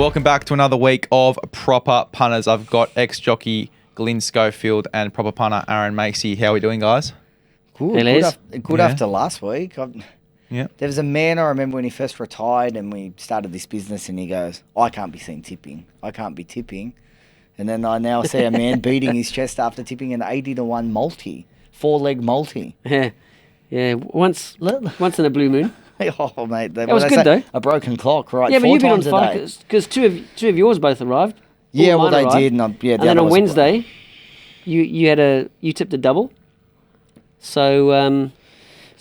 Welcome back to another week of Proper Punters. I've got ex-jockey Glyn Schofield and proper punter Aaron Macey. How are we doing, guys? Good after last week. Yeah. There was a man I remember when he first retired and we started this business and he goes, I can't be seen tipping. I can't be tipping. And then I now see a man beating his chest after tipping an 80-1 multi, 4-leg multi. Yeah. Once in a blue moon. Oh, mate. That was good, though. A broken clock, right? Yeah, but 4 you've been on times a fire day. because two of yours both arrived. Yeah, well, they arrived. did. And then on Wednesday, you tipped a double. So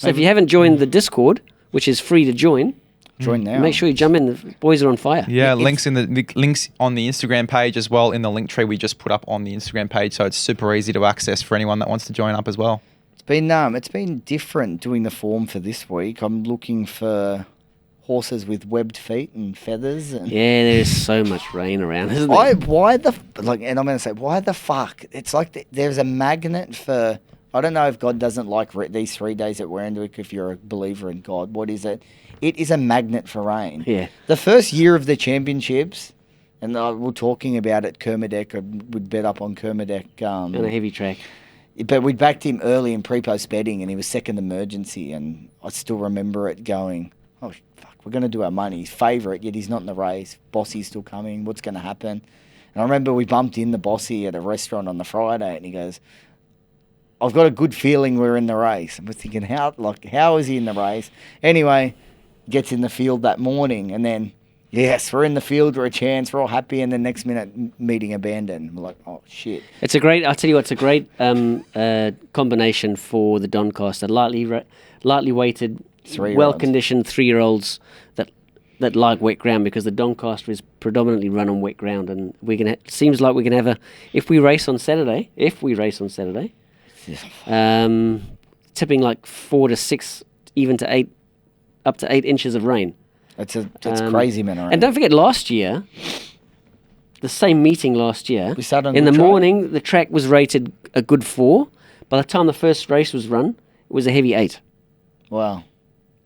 if you haven't joined the Discord, which is free to join now. Make sure you jump in. The boys are on fire. Yeah, links on the Instagram page as well in the link tree we just put up on the Instagram page, so it's super easy to access for anyone that wants to join up as well. It's been different doing the form for this week. I'm looking for horses with webbed feet and feathers. And yeah, there's so much rain around, isn't there? And I'm going to say, why the fuck? It's like there's a magnet for. I don't know if God doesn't like these 3 days at Randwick. If you're a believer in God, what is it? It is a magnet for rain. Yeah. The first year of the championships, and we're talking about it. Kermadec, we'd bet up on Kermadec. On a heavy track. But we backed him early in pre-post betting, and he was second emergency, and I still remember it going, oh, fuck, we're going to do our money. He's favourite, yet he's not in the race. Bossy's still coming. What's going to happen? And I remember we bumped in the Bossy at a restaurant on the Friday, and he goes, I've got a good feeling we're in the race. And we're thinking, how is he in the race? Anyway, gets in the field that morning, and then, yes, we're in the field, we're a chance, we're all happy, and the next minute, meeting abandoned. We're like, oh, shit. It's a great combination for the Doncaster. Lightly weighted, well-conditioned 3-year-olds that like wet ground, because the Doncaster is predominantly run on wet ground, and seems like we can have if we race on Saturday, tipping like 4 to 6, even to 8, up to 8 inches of rain. It's crazy, man. And don't forget, last year, the same meeting last year, we started on in the track. morning, the track was rated a good 4. By the time the first race was run, it was a heavy 8. Wow.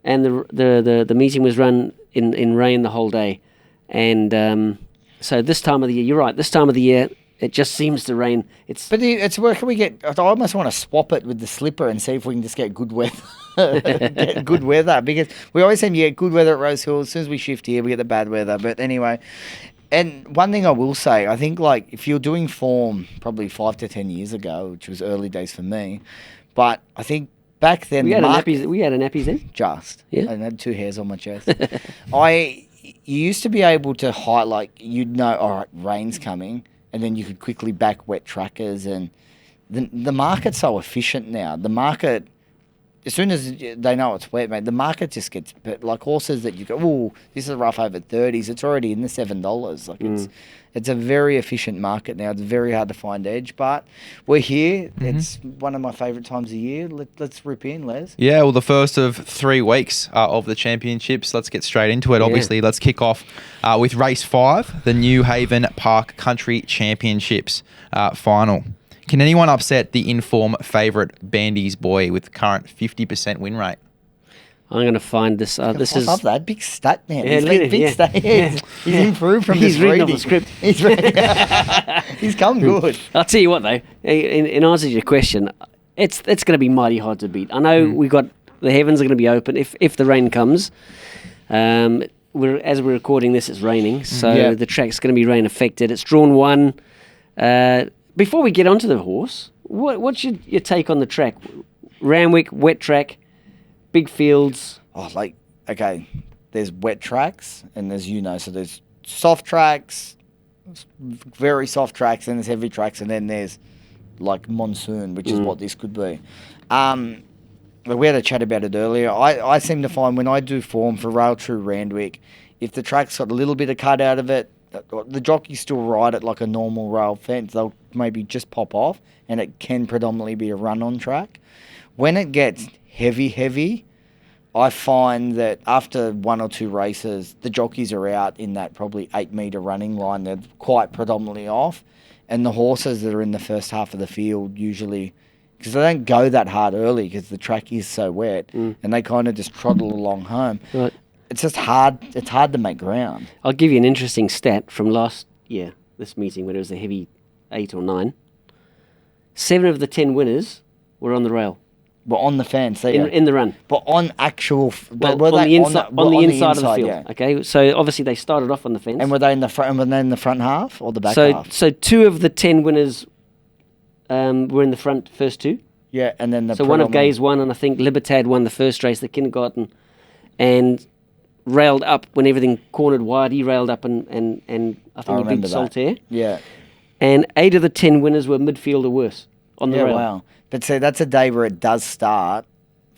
And the meeting was run in rain the whole day. And so this time of the year, you're right, this time of the year, it just seems to rain. It's where can we get? I almost want to swap it with the slipper and see if we can just get good weather. Get good weather, because we always seem to get good weather at Rose Hill. As soon as we shift here, we get the bad weather. But anyway, and one thing I will say, I think like if you're doing form probably 5 to 10 years ago, which was early days for me, but I think back then we had a nappies then. I had 2 hairs on my chest. You used to be able to highlight. You'd know, all right, rain's coming. And then you could quickly back wet trackers, and the market's so efficient now. The market, as soon as they know it's wet, mate, the market just gets like horses that you go, oh, this is a rough over 30s. It's already in the $7. Like it's a very efficient market now. It's very hard to find edge, but we're here. Mm-hmm. It's one of my favourite times of year. Let's rip in, Les. Yeah, well, the first of 3 weeks of the championships. Let's get straight into it. Yeah. Obviously, let's kick off with race 5, the New Haven Park Country Championships final. Can anyone upset the in-form favourite Bandy's Boy with current 50% win rate? I'm going to find this. I love that. Big stat, man. Yeah, big stat. He's improved from He's his reading reading. off the script. He's come good. I'll tell you what, though. In answer to your question, it's going to be mighty hard to beat. I know we got the heavens are going to be open if the rain comes. As we're recording this, it's raining, so the track's going to be rain affected. It's drawn 1. Before we get onto the horse, what's your take on the track? Randwick, wet track, big fields. Oh, okay, there's wet tracks and there's, so there's soft tracks, very soft tracks, and there's heavy tracks, and then there's like monsoon, which is what this could be. We had a chat about it earlier. I seem to find when I do form for Rail True Randwick, if the track's got a little bit of cut out of it, the jockeys still ride it like a normal rail fence. They'll maybe just pop off, and it can predominantly be a run-on track. When it gets heavy, I find that after 1 or 2 races, the jockeys are out in that probably 8-metre running line. They're quite predominantly off. And the horses that are in the first half of the field usually, because they don't go that hard early because the track is so wet, and they kind of just trottle along home. Right. It's just hard. It's hard to make ground. I'll give you an interesting stat from last year, this meeting, when it was a heavy 8 or 9. 7 of the 10 winners were on the rail. But on the fence, in the run. But on actual... Well, on the inside of the field. Yeah. Okay, so obviously they started off on the fence. And were they in the front half or the back half? So 2 of the 10 winners were in the front first 2. Yeah, and then So one of Gay's won, and I think Libertad won the first race, the kindergarten, and railed up when everything cornered wide. He railed up and I think he beat Saltaire. Yeah. And 8 of the 10 winners were midfield or worse on the rail. Yeah, wow. But see, that's a day where it does start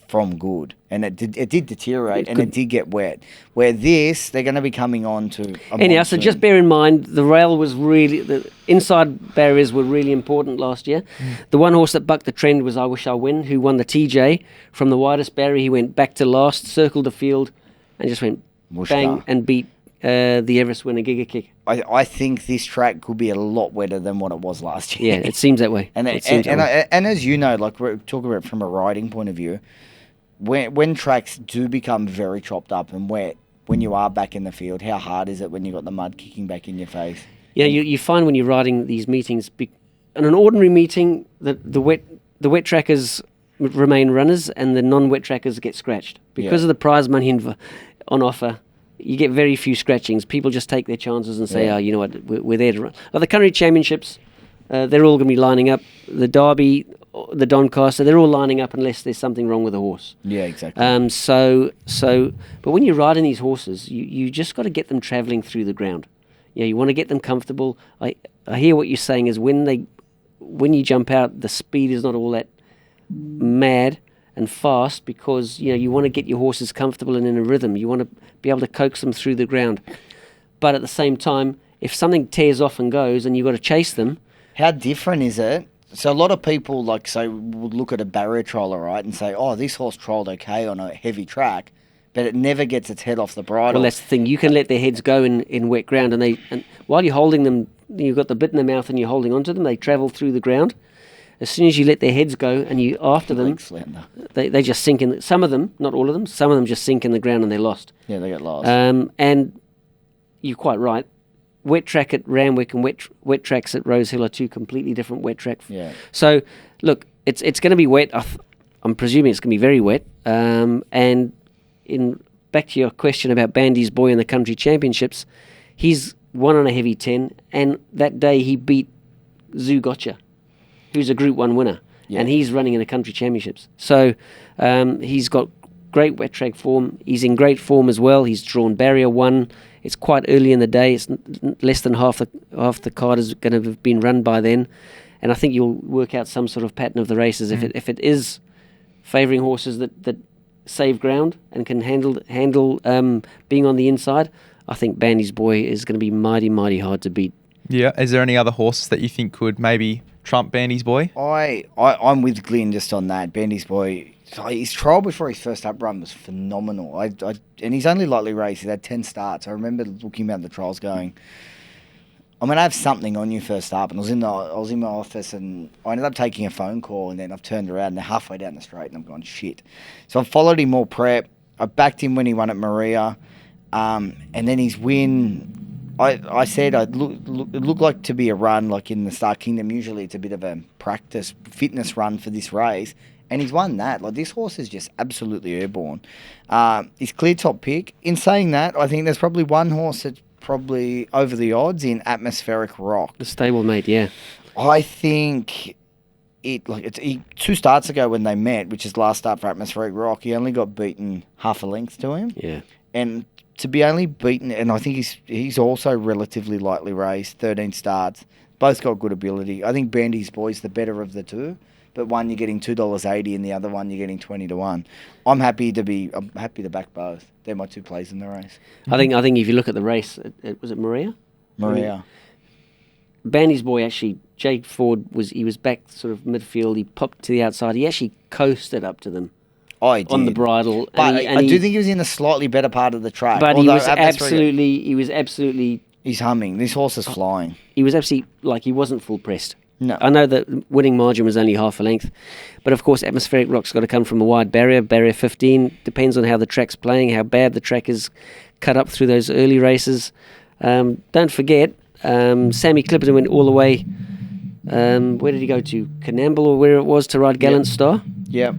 from good, and it did deteriorate, and it did get wet. Where this, they're going to be coming on to anyhow. So just bear in mind, the rail was really, the inside barriers were really important last year. The one horse that bucked the trend was I Wish I Win, who won the TJ from the widest barrier. He went back to last, circled the field, and just went bang and beat the Everest winner Giga Kick. I think this track could be a lot wetter than what it was last year. Yeah, it seems that way. And as you know, like we're talking about from a riding point of view, when tracks do become very chopped up and wet, when you are back in the field, how hard is it when you got the mud kicking back in your face? Yeah, you find when you're riding these meetings, in an ordinary meeting, the wet trackers remain runners and the non-wet trackers get scratched because of the prize money on offer. You get very few scratchings. People just take their chances and say, "Oh, you know what? We're there to run." Like the country championships, they're all going to be lining up. The Derby, the Doncaster, they're all lining up unless there's something wrong with the horse. Yeah, exactly. But when you're riding these horses, you just got to get them travelling through the ground. You want to get them comfortable. I hear what you're saying is when you jump out, the speed is not all that mad and fast because you want to get your horses comfortable and in a rhythm. You want to be able to coax them through the ground. But at the same time, if something tears off and goes and you've got to chase them... How different is it? So a lot of people would look at a barrier troller, right, and say, oh, this horse trolled okay on a heavy track, but it never gets its head off the bridle. Well, that's the thing. You can let their heads go in wet ground, and while you're holding them, you've got the bit in the mouth and you're holding onto them, they travel through the ground. As soon as you let their heads go and you after them, they just sink in. Some of them, not all of them, some of them just sink in the ground and they're lost. Yeah, they get lost. And you're quite right. Wet track at Randwick and wet tracks at Rose Hill are 2 completely different wet tracks. Yeah. So, look, it's going to be wet. I'm presuming it's going to be very wet. And back to your question about Bandy's boy in the country championships, he's won on a heavy 10, and that day he beat Zoo Gotcha, who's a Group 1 winner, and he's running in the country championships. So he's got great wet track form. He's in great form as well. He's drawn barrier 1. It's quite early in the day. It's less than half the card is going to have been run by then, and I think you'll work out some sort of pattern of the races. If it is favouring horses that save ground and can handle being on the inside, I think Bandy's boy is going to be mighty, mighty hard to beat. Yeah. Is there any other horses that you think could maybe trump Bandy's boy? I'm with Glyn just on that. Bandy's boy, his trial before his first up run was phenomenal. And he's only lightly raced. He's had 10 starts. I remember looking at the trials going, I'm going to have something on you first up. And I was in my office and I ended up taking a phone call, and then I've turned around and they're halfway down the straight and I'm going, shit. So I followed him all prep. I backed him when he won at Maria. And then his win... I said it looked like to be a run like in the Star Kingdom. Usually it's a bit of a practice fitness run for this race, and he's won that. Like, this horse is just absolutely airborne. He's clear top pick. In saying that, I think there's probably one horse that's probably over the odds in Atmospheric Rock. The stablemate, yeah. I think it's 2 starts ago when they met, which is last start for Atmospheric Rock. He only got beaten half a length to him. Yeah, and to be only beaten, and I think he's also relatively lightly raced, 13 starts. Both got good ability. I think Bandy's boy's the better of the 2, but one you're getting $2.80 and the other one you're getting 20 to 1. I'm happy to back both. They're my 2 plays in the race. I think if you look at the race, was it Maria? Maria. Bandy's boy actually, Jake Ford was back sort of midfield. He popped to the outside. He actually coasted up to them. On the bridle, but I do think he was in a slightly better part of the track. But he was absolutely. He's humming. This horse is flying. He was absolutely he wasn't full pressed. No. I know that winning margin was only half a length, but of course atmospheric rock's got to come from a wide barrier. Barrier 15 depends on how the track's playing, how bad the track is cut up through those early races. Don't forget, Sammy Clipperton went all the way. Where did he go to? Canamble or where it was to ride Gallant Star? Yep.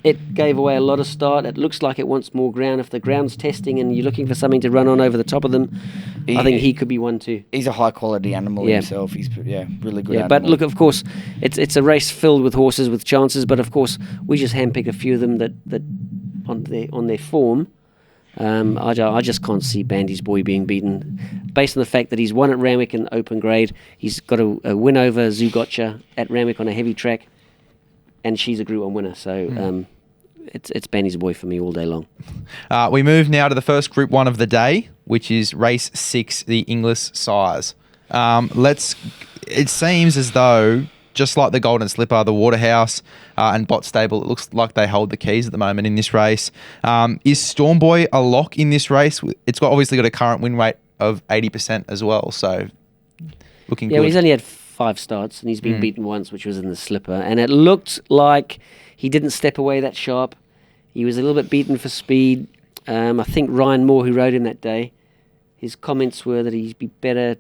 It gave away a lot of start. It looks like it wants more ground. If the ground's testing and you're looking for something to run on over the top of them, I think he could be one too. He's a high quality animal himself. He's really good. Yeah, animal. but look, of course, it's a race filled with horses with chances. But of course, we just handpick a few of them that on their form. I just can't see Bandy's Boy being beaten, based on the fact that he's won at Randwick in open grade. He's got a win over Zugotcha at Randwick on a heavy track, and she's a Group 1 winner. So it's Bandy's Boy for me all day long. We move now to the first Group 1 of the day, which is race 6, the English Sires. It seems as though, just like the Golden Slipper, the Waterhouse and Bot Stable, it looks like they hold the keys at the moment in this race. Is Stormboy a lock in this race? It's obviously got a current win rate of 80% as well, so looking good. Yeah, well, he's only had 5 starts, and he's been beaten once, which was in the Slipper. And it looked like he didn't step away that sharp. He was a little bit beaten for speed. I think Ryan Moore, who rode him that day, his comments were that he'd be better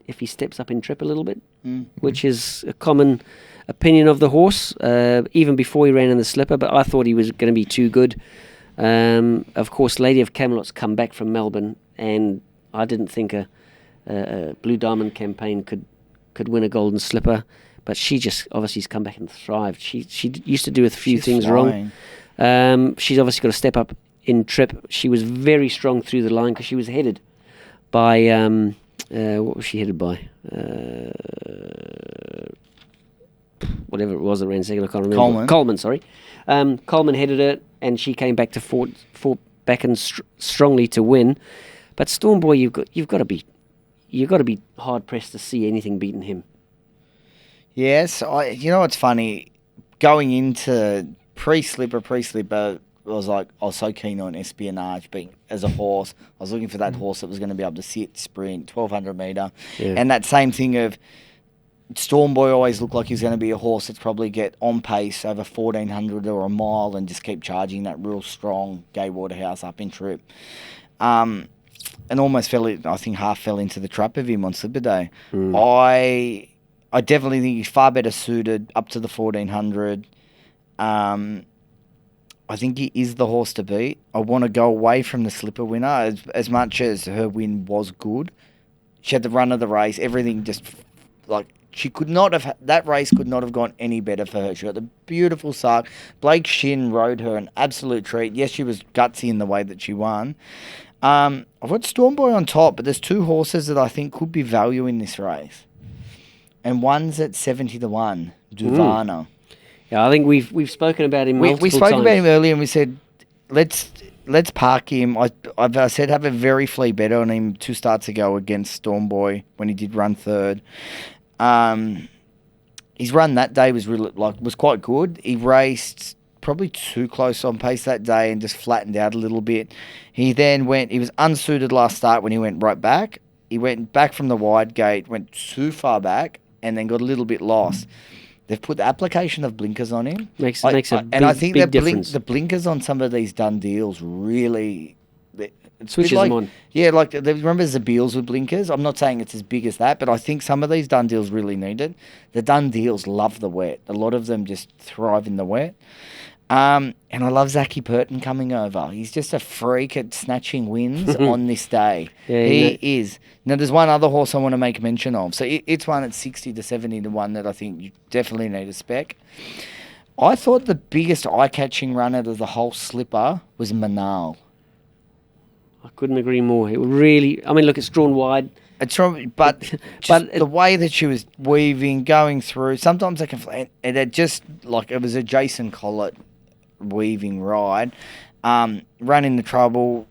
if he steps up in trip a little bit, which is a common opinion of the horse, even before he ran in the Slipper, but I thought he was going to be too good. Of course, Lady of Camelot's come back from Melbourne, and I didn't think a Blue Diamond campaign could win a Golden Slipper, but she just obviously has come back and thrived. She used to do a few things wrong. She's obviously got to step up in trip. She was very strong through the line because she was headed by... what was she headed by? Whatever it was that ran second, I can't remember. Coleman, sorry. Coleman headed it, and she came back to fought back and strongly to win. But Stormboy, you've got to be hard pressed to see anything beating him. Yes, you know what's funny? Going into pre-slipper, I was so keen on Espionage being as a horse. I was looking for that horse that was going to be able to sit, sprint, 1200 metre. Yeah. And that same thing of Stormboy always looked like he's going to be a horse that's probably get on pace over 1400 or a mile and just keep charging that real strong Gay Waterhouse up in trip. And almost half fell into the trap of him on Slipper Day. I definitely think he's far better suited up to the 1400. I think he is the horse to beat. I want to go away from the Slipper winner as much as her win was good. She had the run of the race. Everything just that race could not have gone any better for her. She got the beautiful sark. Blake Shin rode her an absolute treat. Yes, she was gutsy in the way that she won. I've got Stormboy on top, but there's 2 horses that I think could be value in this race. And one's at 70-1, Duvana. Yeah, I think we've spoken about him multiple times. We spoke about him earlier, and we said let's park him. I said have a very flea bet on him 2 starts ago against Stormboy when he did run third. His run that day was quite good. He raced probably too close on pace that day and just flattened out a little bit. He was unsuited last start when he went right back. He went back from the wide gate, went too far back, and then got a little bit lost. They've put the application of blinkers on him. Makes a big difference. And I think the blinkers on some of these done deals really... Switches them on. Yeah, remember Zabiels with blinkers? I'm not saying it's as big as that, but I think some of these done deals really need it. The done deals love the wet. A lot of them just thrive in the wet. And I love Zachy Purton coming over. He's just a freak at snatching wins on this day. Yeah, he is. Now, there's one other horse I want to make mention of. So it's one at 60-70-1 that I think you definitely need a spec. I thought the biggest eye-catching runner of the whole Slipper was Manal. I couldn't agree more. It really... I mean, look, it's drawn wide. It's from, but the way that she was weaving, going through, sometimes I can... And it just, it was a Jason Collett weaving ride. Run into trouble.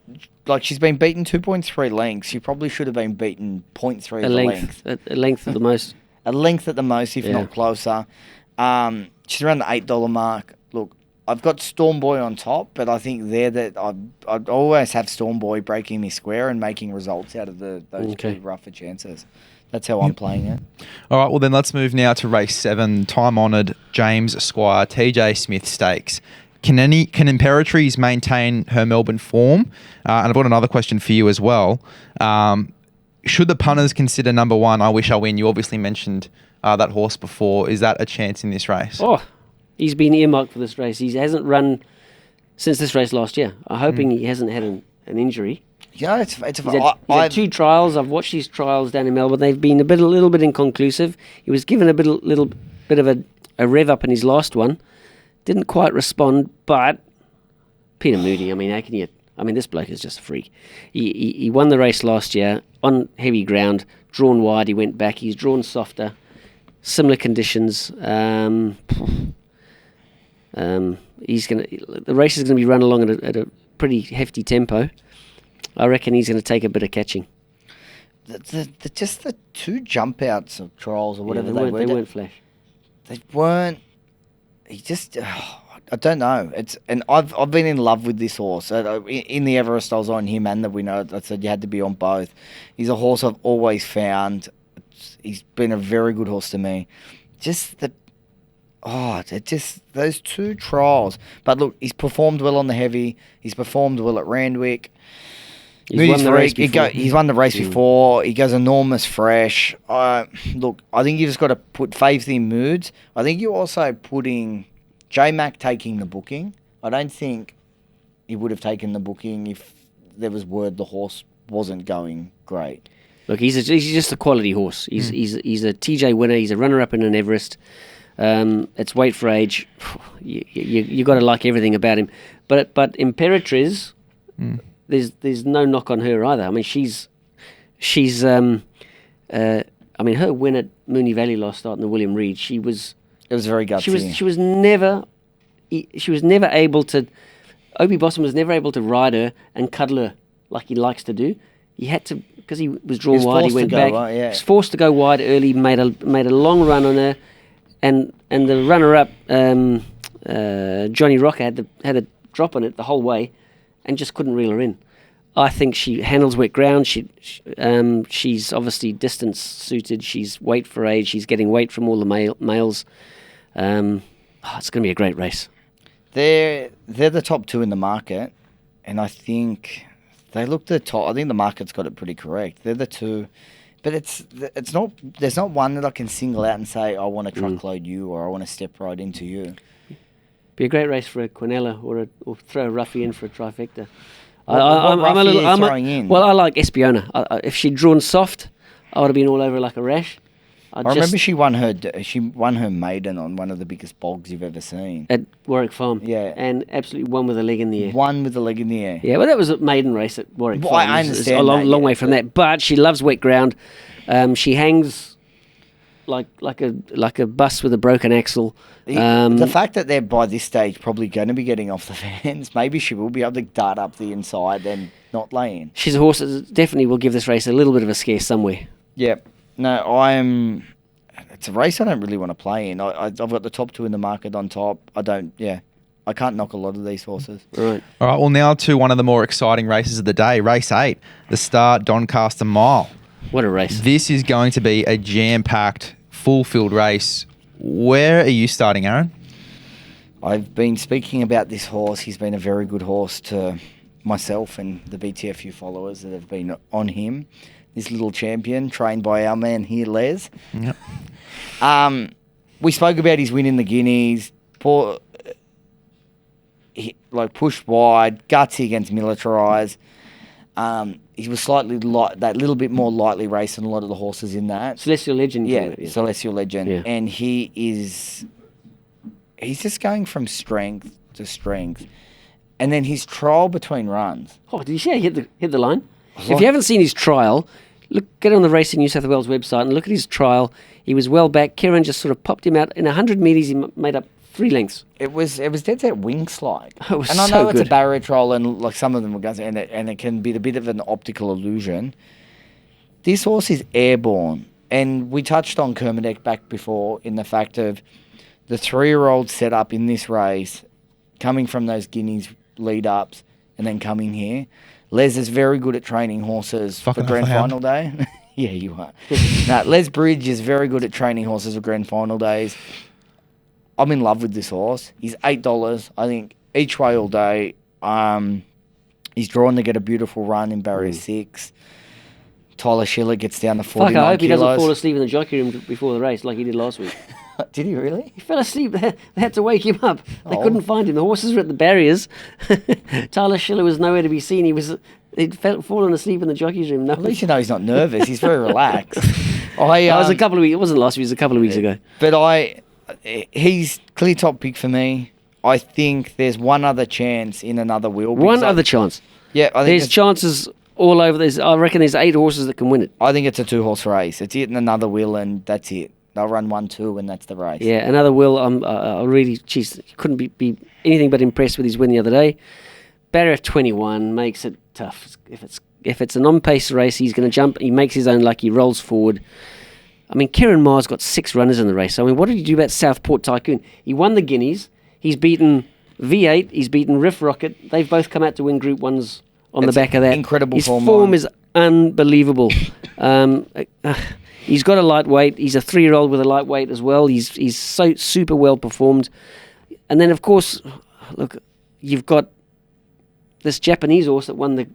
She's been beaten 2.3 lengths. She probably should have been beaten 0.3 of a length. A length at the most. A length at the most, if not closer. She's around the $8 mark. Look, I've got Stormboy on top, but I think I'd always have Stormboy breaking me square and making results out of those 2 rougher chances. That's how I'm playing it. All right, well then let's move now to race 7, time-honoured James Squire TJ Smith Stakes. Can Imperatrice maintain her Melbourne form? And I've got another question for you as well. Should the punters consider number 1, I Wish I Win? You obviously mentioned that horse before. Is that a chance in this race? Oh, he's been earmarked for this race. He hasn't run since this race last year. I'm hoping he hasn't had an injury. Yeah, He's had 2 trials. I've watched his trials down in Melbourne. They've been a little bit inconclusive. He was given a little bit of a rev up in his last one. Didn't quite respond, but Peter Moody, I mean, how can you... I mean, this bloke is just a freak. He won the race last year on heavy ground, drawn wide, he went back. He's drawn softer, similar conditions. The race is going to be run along at a pretty hefty tempo. I reckon he's going to take a bit of catching. Just the 2 jump outs of trials or whatever they were. They weren't flash. They weren't. He just. I don't know. I've been in love with this horse. In the Everest, I was on him and the winner. I said you had to be on both. He's a horse I've always found. He's been a very good horse to me. Just those 2 trials. But look, he's performed well on the heavy. He's performed well at Randwick. He's won the race before. He's won the race before. He goes enormous fresh. Look, I think you just got to put faith in moods. I think you're also putting J-Mac taking the booking. I don't think he would have taken the booking if there was word the horse wasn't going great. Look, he's just a quality horse. He's a TJ winner. He's a runner-up in an Everest. It's weight for age. You got to like everything about him. But Imperatrice, there's no knock on her either. I mean, she's her win at Moonee Valley last start in the William Reid. It was very gutsy. She was never able to. Obie Bosson was never able to ride her and cuddle her like he likes to do. He had to, because he was drawn wide. He went back. He was forced to go wide early. Made a long run on her, and the runner-up Johnny Rocker had a drop on it the whole way, and just couldn't reel her in. I think she handles wet ground. She's obviously distance suited. She's weight for age. She's getting weight from all the males. It's going to be a great race. They're the top 2 in the market, and I think they look the top. I think the market's got it pretty correct. They're the 2, but it's not. There's not one that I can single out and say I want to truckload you or I want to step right into you. Be a great race for a Quinella or throw a Roughie in for a trifecta. I'm a little throwing in. Well, I like Espiona. If she'd drawn soft, I would have been all over like a rash. I remember she won her maiden on one of the biggest bogs you've ever seen at Warwick Farm. Yeah, and absolutely won with a leg in the air. One with the leg in the air. Yeah, well, that was a maiden race at Warwick Farm. I understand. It's a long way from that, but she loves wet ground. She hangs like a bus with a broken axle. The fact that they're by this stage probably going to be getting off the fence, maybe she will be able to dart up the inside and not lay in. She's a horse that definitely will give this race a little bit of a scare somewhere. Yep. No, it's a race I don't really want to play in. I've got the top 2 in the market on top. I can't knock a lot of these horses. Right. All right, well, now to one of the more exciting races of the day, race 8, the Star Doncaster Mile. What a race. This is going to be a jam-packed, full-field race. Where are you starting, Aaron? I've been speaking about this horse. He's been a very good horse to myself and the BTFU followers that have been on him. This little champion, trained by our man here, Les. Yep. We spoke about his win in the Guineas. Pushed wide, gutsy against Militarise. He was slightly that little bit more lightly raced than a lot of the horses in that. Celestial Legend. Yeah, Celestial Legend. Yeah. And he's just going from strength to strength. And then his trial between runs. Oh, did you see he hit the line? If you haven't seen his trial, get on the Racing New South Wales website and look at his trial. He was well back. Kieran just sort of popped him out. In 100 metres, he made up 3 lengths. It was dead set wing slide. It was and I so know good. It's a barrier trial, and like some of them were guns, and it can be a bit of an optical illusion. This horse is airborne, and we touched on Kermadec back before in the fact of the 3-year-old setup in this race, coming from those Guineas lead-ups, and then coming here. Les is very good at training horses for grand final day. Yeah, you are. Now, Les Bridge is very good at training horses for grand final days. I'm in love with this horse. He's $8. I think each way all day. He's drawn to get a beautiful run in barrier 6. Tyler Schiller gets down to 49 Fuck, I hope he doesn't kilos. fall asleep in the jockey room before the race like he did last week. Did he really? He fell asleep. They had to wake him up. They Oh. couldn't find him. The horses were at the barriers. Tyler Schiller was nowhere to be seen. He'd fallen asleep in the jockey's room. No, At least you know he's not nervous. He's very relaxed. it was a couple of weeks. It wasn't last week. It was a couple of weeks ago. But he's clear top pick for me. I think there's one other chance in another wheel. One other chance. Yeah, I think There's chances all over. I reckon there's 8 horses that can win it. I think it's a 2-horse race. It's it in another wheel, and that's it. They'll run 1-2, and that's the race. Yeah, another will. I really, couldn't be anything but impressed with his win the other day. Barrier 21 makes it tough. If it's an on-pace race, he's going to jump. He makes his own luck. He rolls forward. I mean, Kieran Maher's got 6 runners in the race. I mean, what did he do about Southport Tycoon? He won the Guineas. He's beaten V8. He's beaten Riff Rocket. They've both come out to win Group 1s on the back of that. Incredible His form. form is unbelievable. He's got a lightweight. He's a 3-year-old with a lightweight as well. He's so super well performed. And then, of course, look, you've got this Japanese horse that won the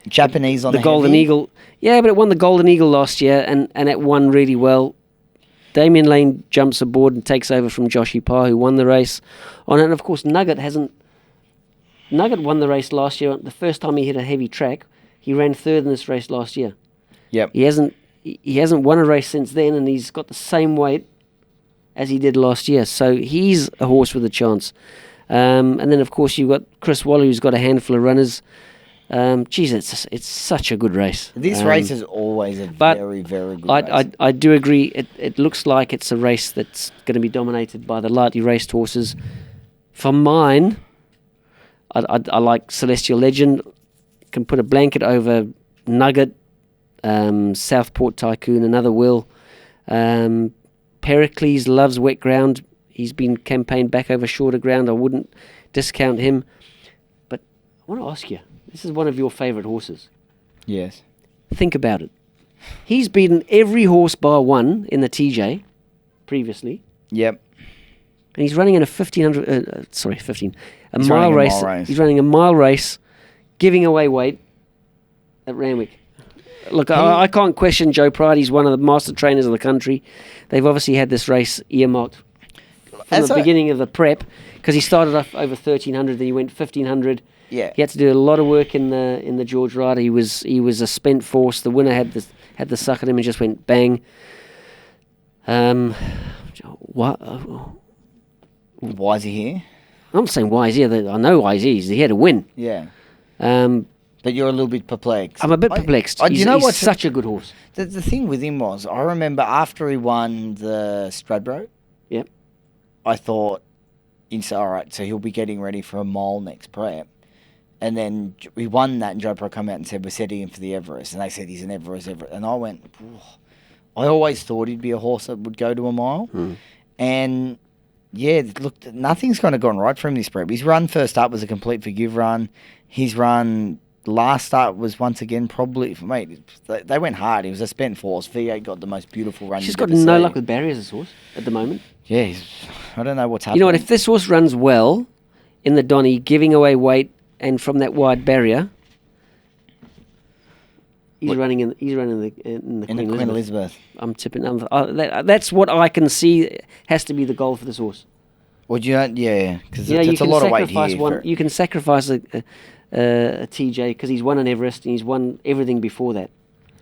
Japanese on the the Golden heavy. Eagle. Yeah, but it won the Golden Eagle last year, and it won really well. Damien Lane jumps aboard and takes over from Joshy Parr, who won the race on it. And of course, Nugget won the race last year. The first time he hit a heavy track, he ran 3rd in this race last year. Yep. He hasn't won a race since then, and he's got the same weight as he did last year. So he's a horse with a chance. And then, of course, you've got Chris Waller, who's got a handful of runners. It's such a good race. This race is always a very, very good race. I do agree. It looks like it's a race that's going to be dominated by the lightly raced horses. For mine, I like Celestial Legend. Can put a blanket over Nugget, Southport Tycoon, another will. Pericles loves wet ground. He's been campaigned back over shorter ground. I wouldn't discount him. But I want to ask you, this is one of your favourite horses. Yes. Think about it. He's beaten every horse bar one in the TJ previously. Yep. And he's running in a 1500, a mile race. race. He's running a mile race, giving away weight at Randwick. Look, I can't question Joe Pride. He's one of the master trainers of the country. They've obviously had this race earmarked from the beginning of the prep, because he started off over 1300, then he went 1500. Yeah. He had to do a lot of work in the George Rider. He was a spent force. The winner had the suck at him and just went bang. What? Why is he here? I'm not saying why he's here. I know why he's here. He's here to win. Yeah. But you're a little bit perplexed. I'm a bit perplexed. He's such a good horse. The thing with him was, I remember after he won the Stradbroke, Yep. I thought, all right, so he'll be getting ready for a mile next prep. And then we won that, and Joe Pro come out and said, we're setting him for the Everest. And they said he's an Everest. And I went, I always thought he'd be a horse that would go to a mile. And yeah, look, nothing's kind of gone right for him this prep. His run first up was a complete forgive run. His run last start was once again probably, mate, they went hard. He was a spent force. V8 got the most beautiful run. She's got no luck with barriers, this horse, at the moment. Yeah, I don't know what's happening. You know what? If this horse runs well in the Donny, giving away weight and from that wide barrier, he's running in the Queen Elizabeth. I'm tipping. That's what I can see has to be the goal for this horse. Well, yeah, because it's a lot of weight here. You can sacrifice a TJ because he's won an Everest and he's won everything before that.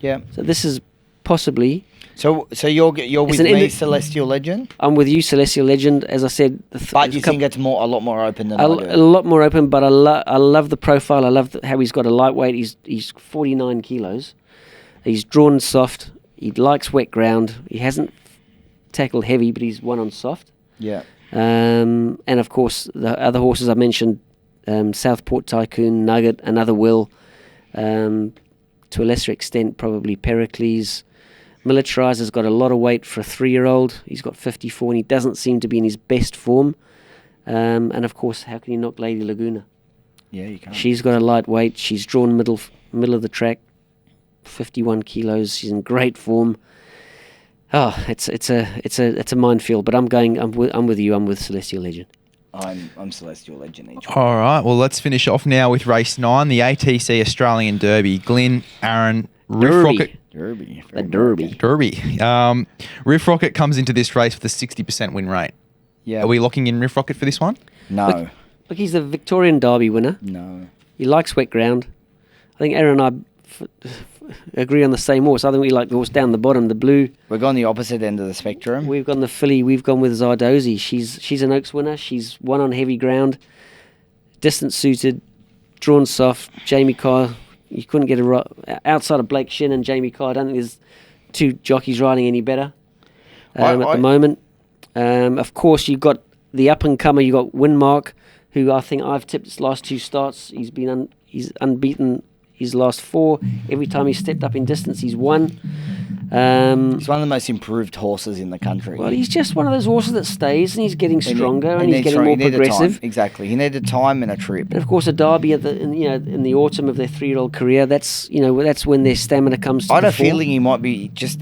Yeah. So this is possibly. So you're with me, Celestial Legend. I'm with you, Celestial Legend. As I said, but you think it's a lot more open than a lot more open. But I love the profile. I love how he's got a lightweight. He's 49 kilos. He's drawn soft. He likes wet ground. He hasn't tackled heavy, but he's won on soft. Yeah. And of course the other horses I mentioned, Southport Tycoon, Nugget, another will. To a lesser extent, probably Pericles. Militarizer's got a lot of weight for a 3-year-old. He's got 54 and he doesn't seem to be in his best form. And of course, how can you knock Lady Laguna? Yeah, you can't. She's got a light weight. She's drawn middle of the track. 51 kilos. She's in great form. Oh, it's a minefield. But I'm with you. I'm with Celestial Legend. I'm Celestial Legend each. All right. Well, let's finish off now with race 9, the ATC Australian Derby. Glyn, Aaron, Riff Rocket. Derby. The Derby. Riff Rocket comes into this race with a 60% win rate. Yeah. Are we locking in Riff Rocket for this one? No. Look, he's the Victorian Derby winner. No. He likes wet ground. I think Aaron and I agree on the same horse. I think we like the horse down the bottom, the blue. We've gone the opposite end of the spectrum. We've gone the filly. We've gone with Zardozi. She's an Oaks winner. She's won on heavy ground, distance suited, drawn soft. Jamie Carr, you couldn't get outside of Blake Shin and Jamie Carr. I don't think there's two jockeys riding any better at the moment. Of course, you've got the up and comer. You've got Winmark, who I think I've tipped his last 2 starts. He's been he's unbeaten his last 4. Every time he's stepped up in distance, he's won. He's one of the most improved horses in the country. Well, he's just one of those horses that stays, and he's getting stronger, and he's getting more progressive. Exactly, he needed time and a trip. And of course, a Derby in the autumn of their 3-year-old career. That's when their stamina comes to I had a the fore. feeling he might be just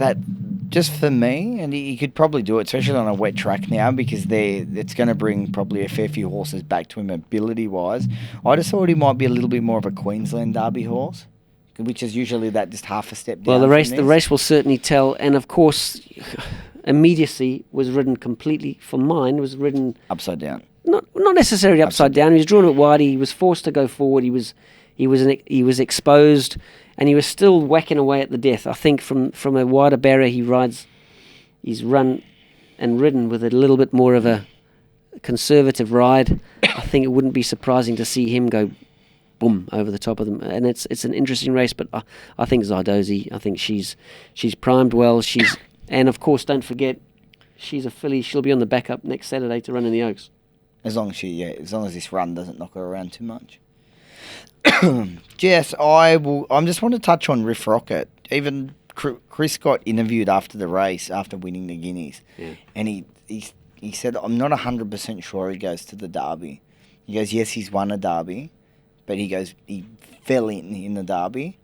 for me, and he could probably do it, especially on a wet track now, because it's going to bring probably a fair few horses back to him ability-wise. I just thought he might be a little bit more of a Queensland Derby horse, which is usually that just half a step down. Well, the race will certainly tell, and of course, immediacy was ridden completely. For mine, was ridden upside down. Not necessarily upside down. He was drawn it wide. He was forced to go forward. He was exposed. And he was still whacking away at the death. I think from a wider barrier, he's run and ridden with a little bit more of a conservative ride. I think it wouldn't be surprising to see him go boom over the top of them. And it's an interesting race, but I think Zardozi, I think she's primed well. And of course, don't forget, she's a filly. She'll be on the backup next Saturday to run in the Oaks. As long as this run doesn't knock her around too much. Jess, I just want to touch on Riff Rocket. Even Chris got interviewed after the race, after winning the Guineas, and he said, "I'm not 100% sure he goes to the Derby." He goes, "Yes, he's won a Derby, but he goes he fell in the Derby,"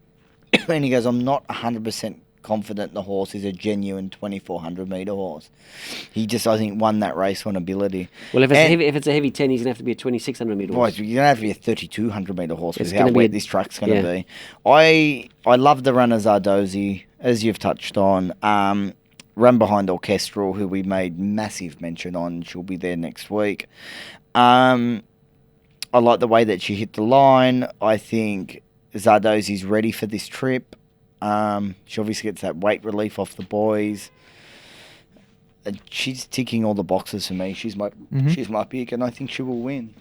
and he goes, "I'm not 100% confident the horse is a genuine 2,400 metre horse. He just, I think, won that race on ability." Well, if it's a heavy 10, he's going to have to be a 2,600 metre horse. Right, you're going to have to be a 3,200 metre horse with how wet this track's going to be. I love the runner Zardozi, as you've touched on. Run behind Orchestral, who we made massive mention on. She'll be there next week. I like the way that she hit the line. I think Zardozi's ready for this trip. She obviously gets that weight relief off the boys. She's ticking all the boxes for me. She's my pick, and I think she will win.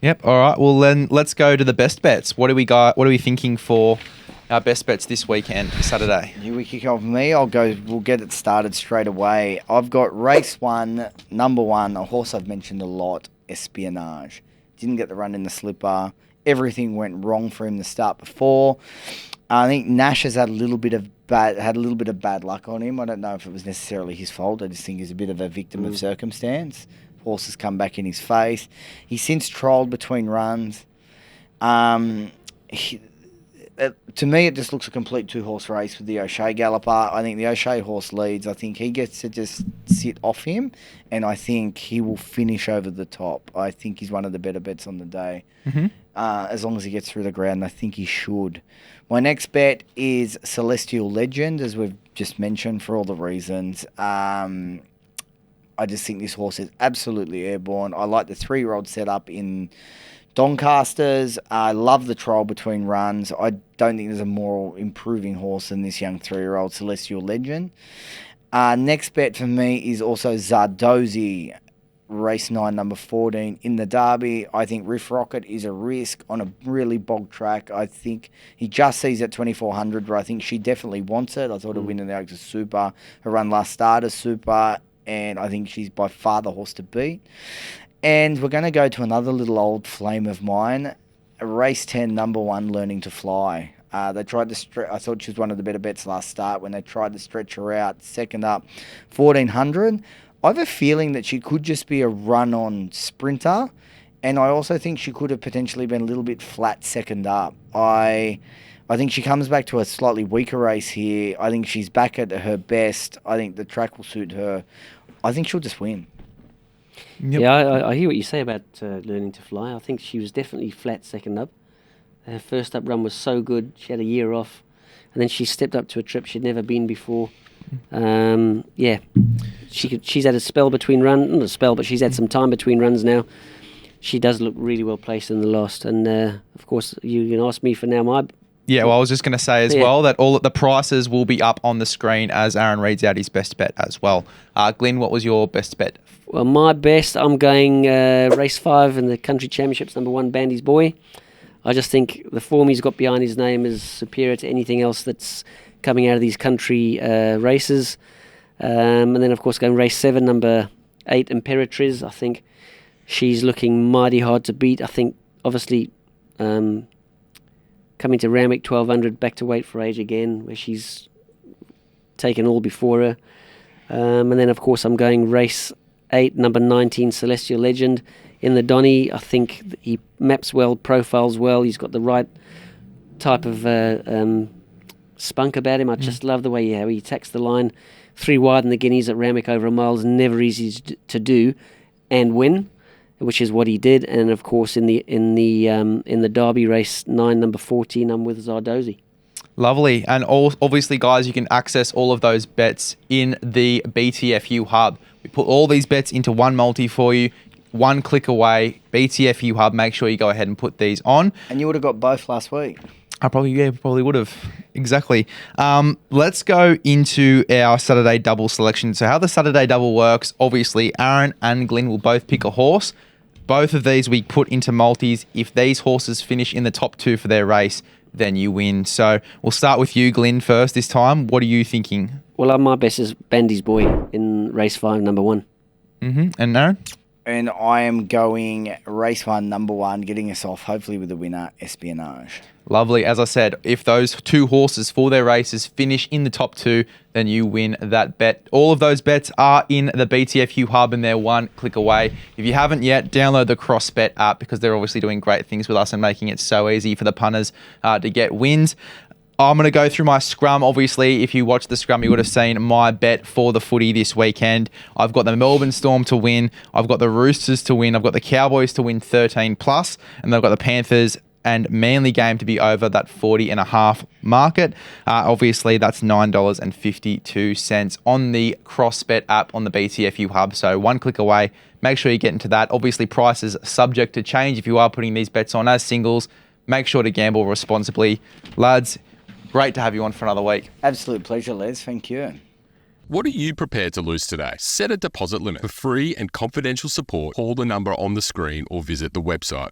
Yep. All right. Well, then let's go to the best bets. What do we got? What are we thinking for our best bets this weekend, Saturday? You kick off me. I'll go. We'll get it started straight away. I've got race 1, number 1, a horse I've mentioned a lot, Espionage. Didn't get the run in the slipper. Everything went wrong for him the start before. I think Nash has had a little bit of bad luck on him. I don't know if it was necessarily his fault. I just think he's a bit of a victim of circumstance. Horse has come back in his face. He's since trolled between runs. To me, it just looks a complete 2-horse race with the O'Shea galloper. I think the O'Shea horse leads. I think he gets to just sit off him, and I think he will finish over the top. I think he's one of the better bets on the day. As long as he gets through the ground, I think he should. My next bet is Celestial Legend, as we've just mentioned, for all the reasons. I just think this horse is absolutely airborne. I like the 3-year-old setup in Doncasters. I love the trial between runs. I don't think there's a more improving horse than this young 3-year-old Celestial Legend. Next bet for me is also Zardozi, race 9, number 14 in the Derby. I think Riff Rocket is a risk on a really bog track. I think he just sees at 2,400 where I think she definitely wants it. I thought her win in the Oaks is super. Her run last start is super, and I think she's by far the horse to beat. And we're going to go to another little old flame of mine, race 10, number 1, Learning to Fly. They tried to I thought she was one of the better bets last start when they tried to stretch her out. Second up, 1,400. I have a feeling that she could just be a run-on sprinter, And I also think she could have potentially been a little bit flat second up. I think she comes back to a slightly weaker race here. I think she's back at her best. I think the track will suit her. I think she'll just win. Yep. Yeah, I hear what you say about learning to fly. I think she was definitely flat second up. Her first up run was so good. She had a year off. And then she stepped up to a trip she'd never been before. She's had a spell between runs. Not a spell, but she's had some time between runs now. She does look really well placed in the last. And, of course, you can ask me for now my... Yeah, well, I was just going to say as well that all of the prices will be up on the screen as Aaron reads out his best bet as well. Glyn, what was your best bet? Well, my best, I'm going race 5 in the Country Championships, number 1, Bandy's Boy. I just think the form he's got behind his name is superior to anything else that's coming out of these country races. And then, of course, going race 7, number 8, Imperatriz. I think she's looking mighty hard to beat. I think, obviously... coming to Randwick 1200, back to weight for age again, where she's taken all before her. And then, of course, I'm going race 8, number 19, Celestial Legend. In the Donny, I think he maps well, profiles well. He's got the right type of spunk about him. I just love the way he attacks the line. 3 wide in the Guineas at Randwick over a mile is never easy to do and win, which is what he did. And of course in the Derby race 9, number 14, I'm with Zardozi. Lovely. And obviously, guys, you can access all of those bets in the BTFU Hub. We put all these bets into one multi for you, one click away. BTFU Hub, make sure you go ahead and put these on. And you would have got both last week. I probably would have. Exactly. Let's go into our Saturday double selection. So how the Saturday double works, obviously, Aaron and Glyn will both pick a horse. Both of these we put into multis. If these horses finish in the top 2 for their race, then you win. So we'll start with you, Glyn, first this time. What are you thinking? Well, my best is Bandy's Boy in race 5, number 1. And Aaron? And I am going race 1, number 1, getting us off, hopefully with the winner, Espionage. Lovely. As I said, if those 2 horses for their races finish in the top 2, then you win that bet. All of those bets are in the BTFU Hub and they're one click away. If you haven't yet, download the CrossBet app because they're obviously doing great things with us and making it so easy for the punters to get wins. I'm going to go through my scrum. Obviously, if you watched the scrum, you would have seen my bet for the footy this weekend. I've got the Melbourne Storm to win. I've got the Roosters to win. I've got the Cowboys to win 13+. And I've got the Panthers and Manly game to be over that 40.5 market. Obviously, that's $9.52 on the CrossBet app on the BTFU Hub. So one click away. Make sure you get into that. Obviously, prices subject to change if you are putting these bets on as singles. Make sure to gamble responsibly. Lads, great to have you on for another week. Absolute pleasure, Les. Thank you. What are you prepared to lose today? Set a deposit limit. For free and confidential support, call the number on the screen or visit the website.